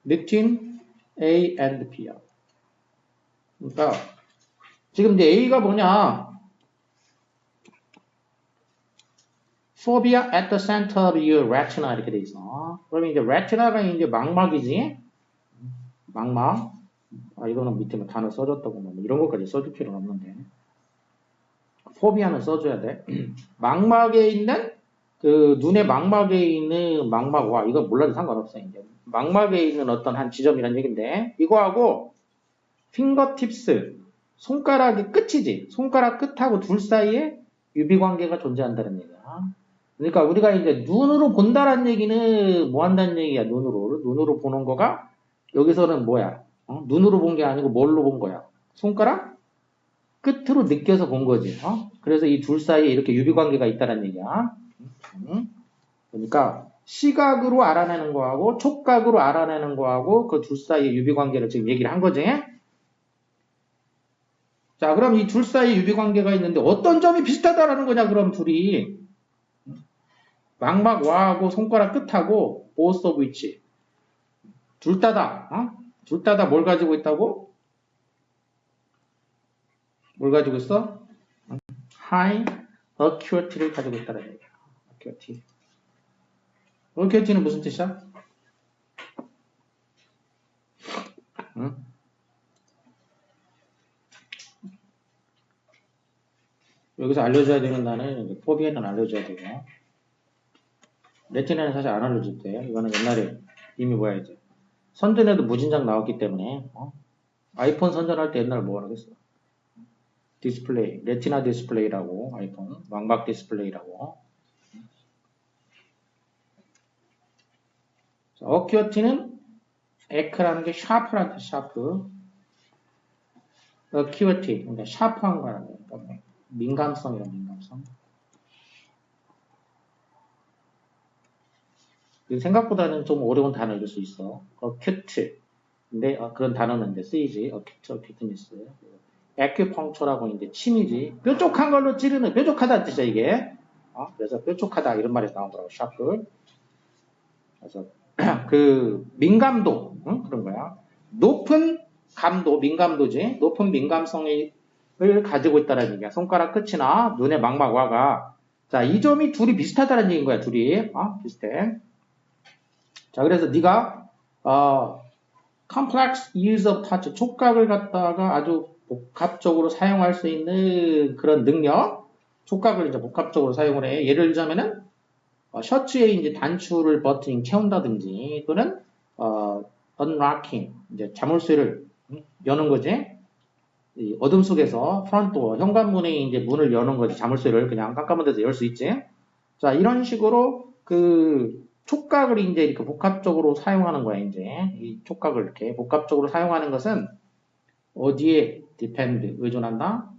between A and B야. 그러니까 지금 이제 A가 뭐냐? Phobia at the center of your retina 이렇게 돼 있어. 그러면 이제 retina가 이제 망막이지. 망막. 이거는 밑에 뭐 단어 써줬다고 뭐 이런 것까지 써줄 필요는 없는데. 포비아는 써줘야 돼. 망막에 있는 그 눈의 망막에 있는 망막 와 이거 몰라도 상관없어 이제. 망막에 있는 어떤 한 지점이란 얘긴데 이거하고 핑거팁스 손가락이 끝이지. 손가락 끝하고 둘 사이에 유비 관계가 존재한다는 얘기야. 그러니까 우리가 이제 눈으로 본다라는 얘기는 뭐 한다는 얘기야. 눈으로 보는 거가 여기서는 뭐야? 눈으로 본 게 아니고 뭘로 본 거야? 손가락 끝으로 느껴서 본 거지. 그래서 이 둘 사이에 이렇게 유비 관계가 있다는 얘기야. 그러니까 시각으로 알아내는 거하고 촉각으로 알아내는 거하고 그 둘 사이의 유비 관계를 지금 얘기를 한 거지. 자, 그럼 이 둘 사이에 유비 관계가 있는데 어떤 점이 비슷하다라는 거냐? 그럼 둘이 망막 와하고 손가락 끝하고 both of which 둘 다다. 둘 다다 뭘 가지고 있다고? 뭘 가지고 있어? high acuity를 가지고 있다는 얘기야. acuity. acuity는 무슨 뜻이야? 여기서 알려줘야 되는 단어는 포비에는 알려줘야 되고 레티나는 사실 안 알려줄 때 이거는 옛날에 이미 뭐야 이제 선전에도 무진장 나왔기 때문에 아이폰 선전할 때 옛날 뭐 하겠어? 디스플레이, 레티나 디스플레이라고 아이폰 망막 디스플레이라고. 어큐어티는 에크라는 게 샤프라는 뜻, 샤프. 어큐어티, 그러니까 샤프한 거라는 거니까 민감성이란 민감성. 생각보다는 좀 어려운 단어일 수 있어. 어큐트. 근데 그런 단어는 이제 쓰이지. 어큐트니스. 에큐펑처라고 이제 침이지. 뾰족한 걸로 찌르는 뾰족하다는 뜻이야 이게. 그래서 뾰족하다 이런 말이 나오더라고. 샤프. 그래서 그 민감도 그런 거야. 높은 감도 민감도지. 높은 민감성을 가지고 있다는 얘기야. 손가락 끝이나 눈의 망막와가. 자, 이 점이 둘이 비슷하다는 얘기인 거야. 둘이 비슷해. 자, 그래서 네가 complex use of touch 촉각을 갖다가 아주 복합적으로 사용할 수 있는 그런 능력, 촉각을 이제 복합적으로 사용을 해. 예를 들자면은 셔츠에 이제 단추를 버튼 채운다든지 또는 unlocking 이제 자물쇠를 여는 거지. 이 어둠 속에서 프론트도어 현관문에 이제 문을 여는 거지. 자물쇠를 그냥 깜깜한 데서 열 수 있지. 자, 이런 식으로 그 촉각을 이제 이렇게 복합적으로 사용하는 거야. 이제 이 촉각을 이렇게 복합적으로 사용하는 것은 어디에 depend 의존한다?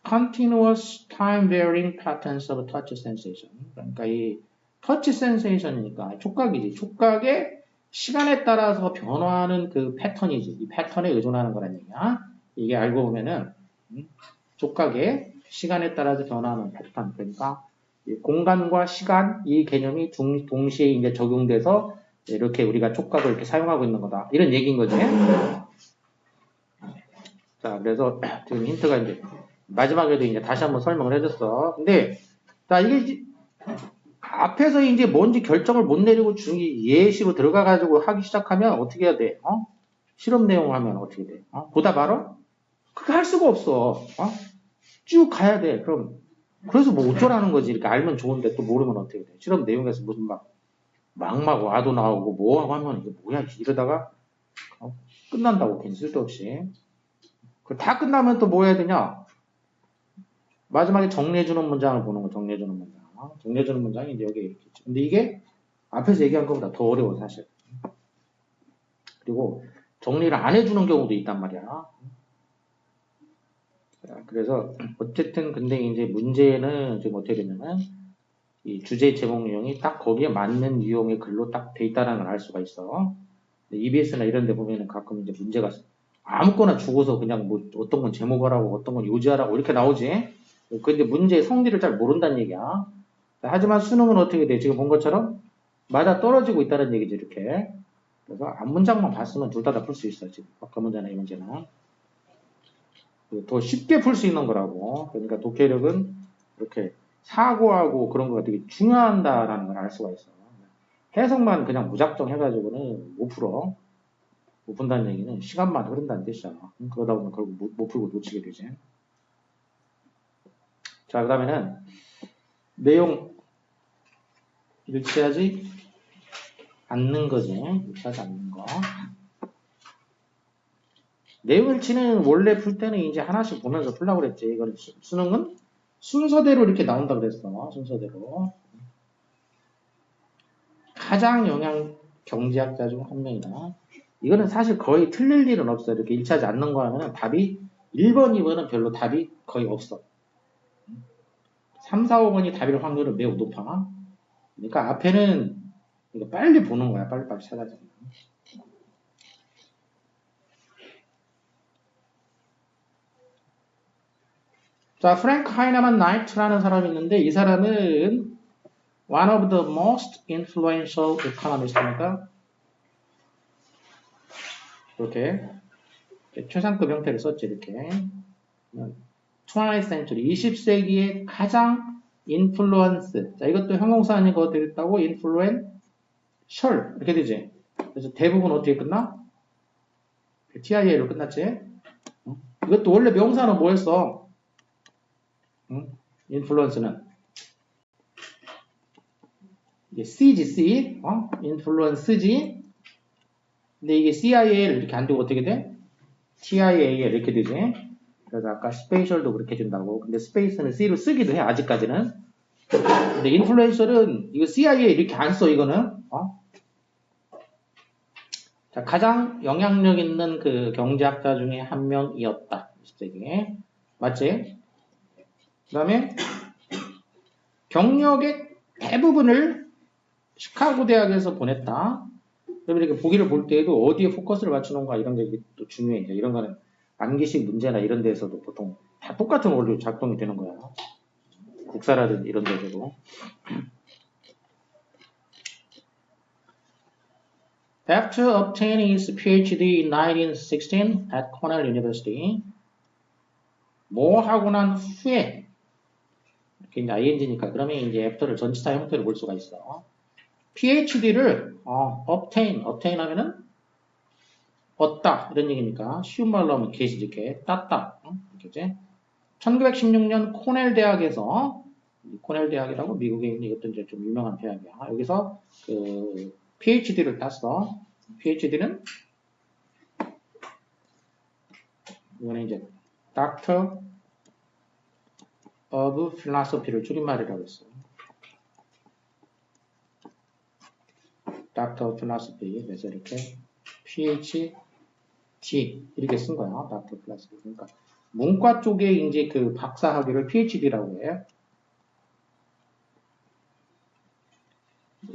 continuous time varying patterns of touch sensation. 그러니까 이 touch sensation이니까 촉각이지. 촉각의 시간에 따라서 변화하는 그 패턴이지. 이 패턴에 의존하는 거란 얘기야. 이게 알고 보면은 촉각의 시간에 따라서 변화하는 패턴. 그러니까 공간과 시간 이 개념이 동시에 이제 적용돼서 이렇게 우리가 촉각을 이렇게 사용하고 있는 거다. 이런 얘기인 거지. 자, 그래서 지금 힌트가 이제 마지막에도 이제 다시 한번 설명을 해줬어. 근데 자 이게 앞에서 이제 뭔지 결정을 못 내리고 예시로 들어가가지고 하기 시작하면 어떻게 해야 돼? 실험 내용 하면 어떻게 돼? 보다 바로? 그렇게 할 수가 없어. 쭉 가야 돼. 그럼 그래서 뭐 어쩌라는 거지. 이렇게 알면 좋은데 또 모르면 어떻게 돼. 실험 내용에서 무슨 막 와도 나오고 뭐 하고 하면 이게 뭐야 이러다가 끝난다고 괜히 쓸데없이. 다 끝나면 또 뭐 해야 되냐? 마지막에 정리해주는 문장을 보는 거. 정리해주는 문장. 정리해주는 문장이 이제 여기 이렇게 있죠. 근데 이게 앞에서 얘기한 것보다 더 어려워 사실. 그리고 정리를 안 해주는 경우도 있단 말이야. 그래서 어쨌든 근데 이제 문제는 지금 어떻게 되냐면 이 주제 제목 유형이 딱 거기에 맞는 유형의 글로 딱 돼 있다는 걸 알 수가 있어. EBS나 이런 데 보면은 가끔 이제 문제가 아무거나 주고서 그냥 뭐 어떤 건 제목하라고 어떤 건 요지하라고 이렇게 나오지. 근데 문제의 성질을 잘 모른다는 얘기야. 하지만 수능은 어떻게 돼? 지금 본 것처럼 맞아 떨어지고 있다는 얘기지 이렇게. 그래서 앞 문장만 봤으면 둘 다 풀 수 있어 지금 아까 문제나 이 문제는. 더 쉽게 풀 수 있는 거라고. 그러니까 독해력은 이렇게 사고하고 그런 거가 되게 중요하다라는 걸 알 수가 있어. 해석만 그냥 무작정 해가지고는 못 풀어. 못 푼다는 얘기는 시간만 흐른다는 뜻이잖아. 그러다 보면 결국 못 풀고 놓치게 되지. 자, 그 다음에는 내용 일치하지 않는 거지. 일치하지 않는 거. 내용 일치는 원래 풀 때는 이제 하나씩 보면서 풀라고 그랬지. 이건 수능은 순서대로 이렇게 나온다 그랬어. 순서대로. 가장 영양 경제학자 중 한 명이다. 이거는 사실 거의 틀릴 일은 없어. 이렇게 일치하지 않는 거 하면 답이 1번, 2번은 별로 답이 거의 없어. 3, 4, 5번이 답일 확률은 매우 높아. 그러니까 앞에는 이거 빨리 보는 거야. 빨리빨리 찾아서. 자, 프랭크 하이너만 나이트라는 사람이 있는데 이 사람은 one of the most influential economist입니다. 이렇게 최상급 형태를 썼지 이렇게. 20th century, 20세기의 가장 influence. 자, 이것도 형용사 아니고 어떻게 됐다고? influential 이렇게 되지. 그래서 대부분 어떻게 끝나? TIA로 끝났지. 이것도 원래 명사는 뭐였어? influence는 이게 C지, C. influence지. 근데 이게 CIA를 이렇게 안 되고 어떻게 돼? TIAL 이렇게 되지. 그래서 아까 스페셜도 그렇게 해준다고. 근데 스페이스는 C로 쓰기도 해, 아직까지는. 근데 인플루엔서는 이거 CIA 이렇게 안 써, 이거는. 자, 가장 영향력 있는 그 경제학자 중에 한 명이었다. 20세기에. 맞지? 그 다음에 경력의 대부분을 시카고 대학에서 보냈다. 그러면 이렇게 보기를 볼 때에도 어디에 포커스를 맞추는가 이런 게 또 중요해. 이런 거는 암기식 문제나 이런 데에서도 보통 다 똑같은 원리로 작동이 되는 거야. 국사라든지 이런 데서도. After obtaining his PhD in 1916 at Cornell University, 뭐 하고 난 후에 이렇게 이제 ing니까 그러면 이제 after를 전치사 형태로 볼 수가 있어. PhD를 obtain 하면은 얻다 이런 얘기니까 쉬운 말로 하면 get 이렇게 땄다 이렇게지. 1916년 코넬 대학에서 코넬 대학이라고 미국에 있는 이것도 이제 좀 유명한 대학이야. 여기서 그 PhD를 땄어. PhD는 이거는 이제 Doctor of Philosophy를 줄임말이라고 했어. Doctor of Philosophy. 그래서 이렇게 PhD 이렇게 쓴 거야. Doctor of Philosophy. 그러니까 문과 쪽에 이제 그 박사 학위를 PhD라고 해.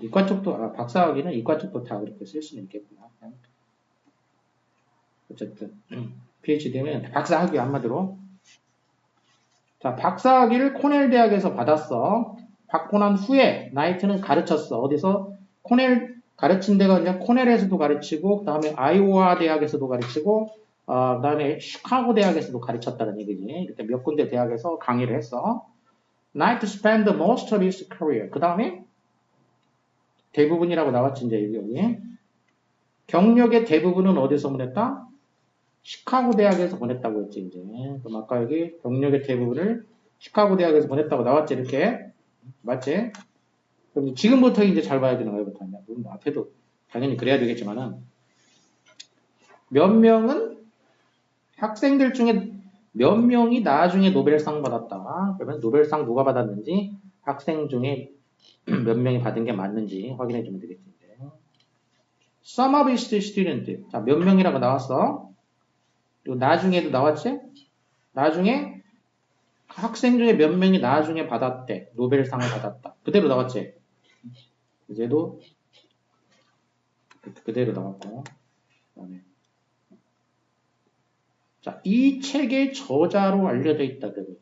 이과 쪽도 박사 학위는 이과 쪽도 다 그렇게 쓸 수는 있겠구나. 어쨌든 PhD면 박사 학위 한마디로. 자, 박사 학위를 코넬 대학에서 받았어. 받고 난 후에 나이트는 가르쳤어. 어디서? 코넬 가르친 데가 이제 코넬에서도 가르치고 그 다음에 아이오와 대학에서도 가르치고 그 다음에 시카고 대학에서도 가르쳤다는 얘기지. 이렇게 몇 군데 대학에서 강의를 했어. Knight spent most of his career. 그 다음에 대부분이라고 나왔지 이제 여기. 경력의 대부분은 어디서 보냈다? 시카고 대학에서 보냈다고 했지 이제. 그럼 아까 여기 경력의 대부분을 시카고 대학에서 보냈다고 나왔지, 이렇게. 맞지? 그럼 지금부터 이제 잘 봐야 되는 거예요, 부터. 물론 앞에도 당연히 그래야 되겠지만은, 몇 명은 학생들 중에 몇 명이 나중에 노벨상 받았다. 그러면 노벨상 누가 받았는지, 학생 중에 몇 명이 받은 게 맞는지 확인해 주면 되겠지. Some of his students. 자, 몇 명이라고 나왔어? 그리고 나중에도 나왔지? 나중에 학생 중에 몇 명이 나중에 받았대. 노벨상을 받았다. 그대로 나왔지? 이제도 그대로 나왔고. 자, 이 책의 저자로 알려져 있다. 그러냐.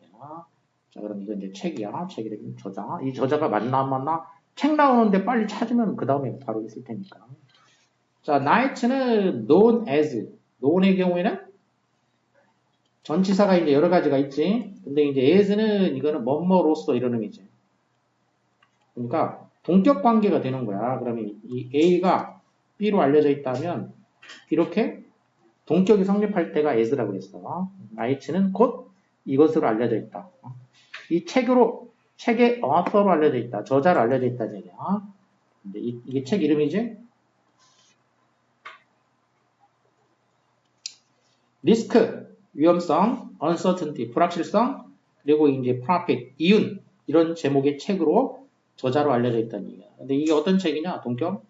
자, 그럼 이건 이제 책이야. 책이 저자. 이 저자가 맞나 안 맞나? 책 나오는데 빨리 찾으면 그 다음에 바로 있을 테니까. 자, Knight는 known as. known의 경우에는 전치사가 이제 여러 가지가 있지. 근데 이제 as는 이거는 뭐뭐로서 이런 의미지. 그러니까 동격 관계가 되는 거야. 그러면 이 A가 B로 알려져 있다면 이렇게 동격이 성립할 때가 as라고 했어. Knight는 곧 이것으로 알려져 있다. 이 책의 author로 알려져 있다. 저자로 알려져 있다는 얘기야. 근데 이게 책 이름이지? 리스크, 위험성, uncertainty, 불확실성, 그리고 이제 profit, 이윤 이런 제목의 책으로 저자로 알려져 있다는 얘기야. 근데 이게 어떤 책이냐? 동격?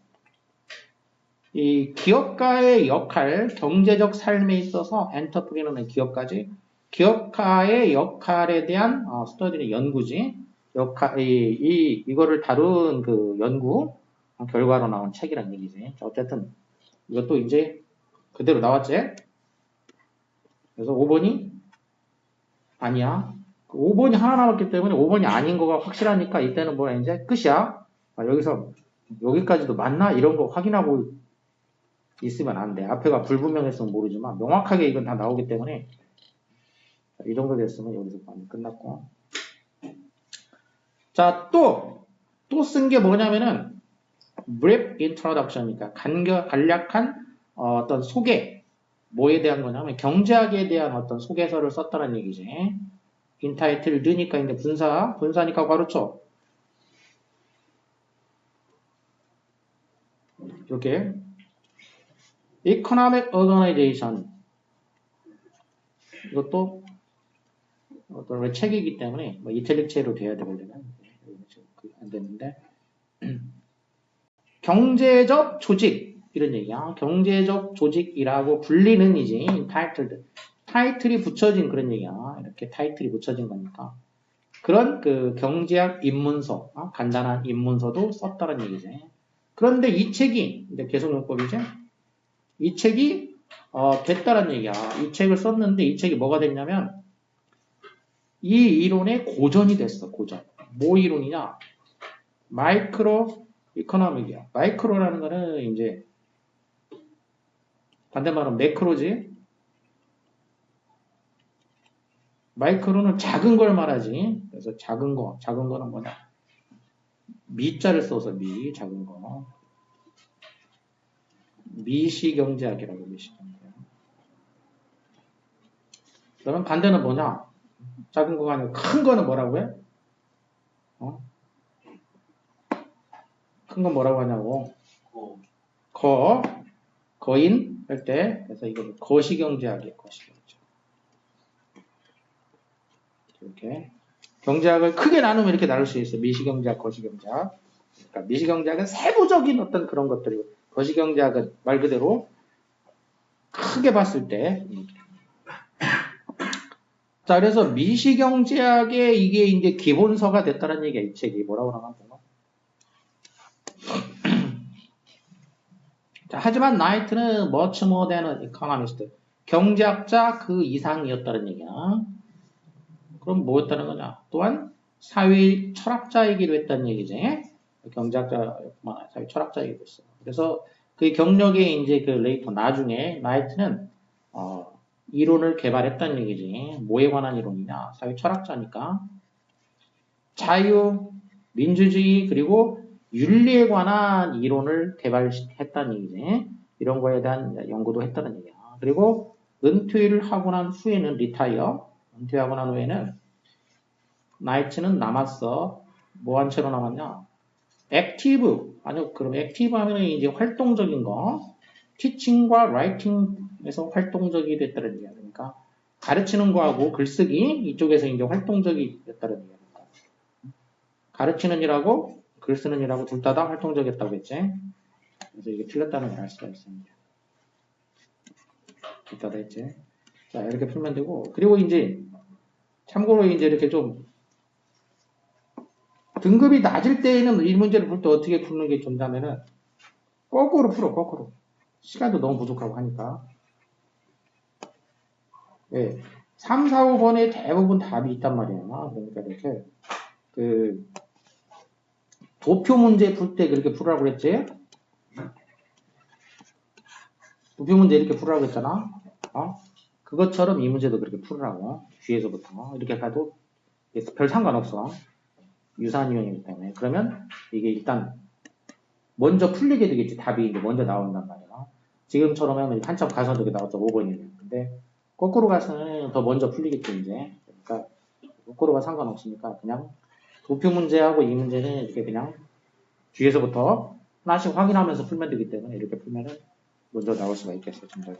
이 기업가의 역할, 경제적 삶에 있어서 엔터프리너는 기업가지. 기업가의 역할에 대한 스터디는 연구지. 이거를 다룬 그 연구 결과로 나온 책이란 얘기지. 어쨌든 이것도 이제 그대로 나왔지. 그래서 5번이 아니야. 5번이 하나 남았기 때문에 5번이 아닌 거가 확실하니까 이때는 뭐야 이제 끝이야. 여기서 여기까지도 맞나? 이런 거 확인하고 있으면 안 돼. 앞에가 불분명했으면 모르지만 명확하게 이건 다 나오기 때문에 이 정도 됐으면 여기서 많이 끝났고. 자, 또 쓴 게 뭐냐면은 brief introduction이니까 간략한 어떤 소개. 뭐에 대한 거냐면 경제학에 대한 어떤 소개서를 썼다는 얘기지. entitled니까 이제 분사니까 가르쳐. 이렇게 economic organization 이것도 어떤 책이기 때문에 뭐 이탈릭체로 돼야 되거든요. 안 되는데 경제적 조직 이런 얘기야. 경제적 조직이라고 불리는 이제 타이틀이 붙여진 그런 얘기야. 이렇게 타이틀이 붙여진 거니까. 그런 그 경제학 입문서, 간단한 입문서도 썼다는 얘기지. 그런데 이 책이, 이제 계속용법이지? 이 책이, 됐다는 얘기야. 이 책을 썼는데 이 책이 뭐가 됐냐면, 이 이론의 고전이 됐어, 고전. 뭐 이론이냐? 마이크로 이코노믹이야. 마이크로라는 거는 이제, 반대말은 매크로지? 마이크로는 작은 걸 말하지. 그래서 작은 거는 뭐냐? 미자를 써서 작은 거. 미시경제학이라고 미시경제학. 그러면 반대는 뭐냐? 작은 거가 아니고 큰 거는 뭐라고 해? 큰 건 뭐라고 하냐고? 거인 할 때, 그래서 이거 거시경제학이에요, 거시경제학. 이렇게. 경제학을 크게 나누면 이렇게 나눌 수 있어요. 미시경제학, 거시경제학. 그러니까 미시경제학은 세부적인 어떤 그런 것들이고, 거시경제학은 말 그대로 크게 봤을 때. 자, 그래서 미시경제학의 이게 이제 기본서가 됐다는 얘기야, 이 책이. 뭐라고 하나 보나? 자, 하지만 나이트는 much more than an economist. 경제학자 그 이상이었다는 얘기야. 그럼 뭐였다는 거냐? 또한 사회 철학자이기도 했다는 얘기지. 경제학자뿐만 아니라 사회 철학자이기도 했어. 그래서 그 경력에 이제 그 레이터 나중에 나이트는 이론을 개발했다는 얘기지. 뭐에 관한 이론이냐? 사회 철학자니까. 자유, 민주주의 그리고 윤리에 관한 이론을 개발했다는 얘기지. 이런 거에 대한 연구도 했다는 얘기야. 그리고 은퇴를 하고 난 후에는 은퇴하고 난 후에는 night는 남았어. 뭐 한 채로 남았냐? active. 아니요, 그럼 active 하면 이제 활동적인 거. teaching과 writing에서 활동적이 됐다는 얘기야. 그러니까 가르치는 거하고 글쓰기 이쪽에서 이제 활동적이 됐다는 얘기야. 가르치는 일하고 글 쓰는 일하고 둘 다 활동적이었다고 했지. 그래서 이게 틀렸다는 걸 알 수가 있습니다. 둘 다 했지. 자, 이렇게 풀면 되고. 그리고 이제 참고로 이제 이렇게 좀 등급이 낮을 때에는 이 문제를 풀 때 어떻게 푸는 게 좋냐면은 거꾸로 풀어, 거꾸로. 시간도 너무 부족하고 하니까. 예. 3, 4, 5번에 대부분 답이 있단 말이에요. 그러니까 이렇게 그 도표 문제 풀 때 그렇게 풀으라고 그랬지? 도표 문제 이렇게 풀으라고 했잖아. 그것처럼 이 문제도 그렇게 풀으라고. 뒤에서부터 이렇게 가도 별 상관없어. 유사한 유형이기 때문에. 그러면 이게 일단 먼저 풀리게 되겠지. 답이 이제 먼저 나온단 말이야. 지금처럼 하면 한참 가서 이렇게 나왔죠. 5번이면. 근데 거꾸로 가서는 더 먼저 풀리겠죠. 이제. 그러니까 거꾸로가 상관없으니까 그냥 도표 문제하고 이 문제는 이렇게 그냥 뒤에서부터 하나씩 확인하면서 풀면 되기 때문에 이렇게 풀면은 먼저 나올 수가 있겠어요. 정답이.